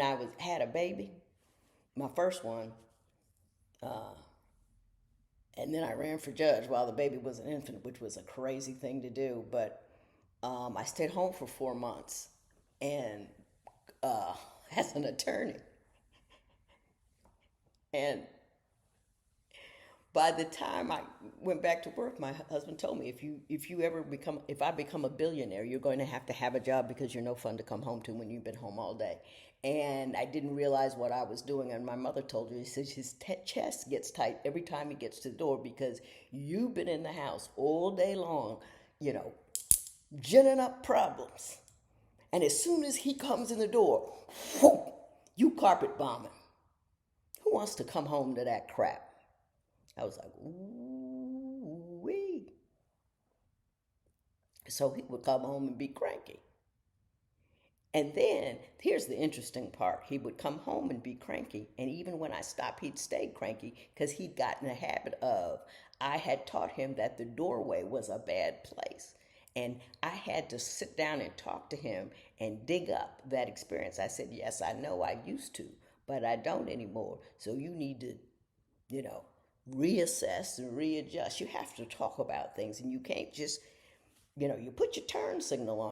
I had a baby, my first one, uh, and then I ran for judge while the baby was an infant, which was a crazy thing to do. But I stayed home for 4 months, and uh, as an attorney, and by the time I went back to work, my husband told me, if I become a billionaire, you're going to have a job because you're no fun to come home to when you've been home all day. And I didn't realize what I was doing. And my mother told her, he says his chest gets tight every time he gets to the door because you've been in the house all day long, you know, ginning up problems. And as soon as he comes in the door, whoop, you carpet bombing. Who wants to come home to that crap? I was like, ooh wee. So he would come home and be cranky. And then here's the interesting part. He would come home and be cranky. And even when I stopped, he'd stay cranky because he'd gotten a habit of, I had taught him that the doorway was a bad place. And I had to sit down and talk to him and dig up that experience. I said, yes, I know I used to, but I don't anymore. So you need to, you know, reassess and readjust. You have to talk about things, and you can't just, you put your turn signal on.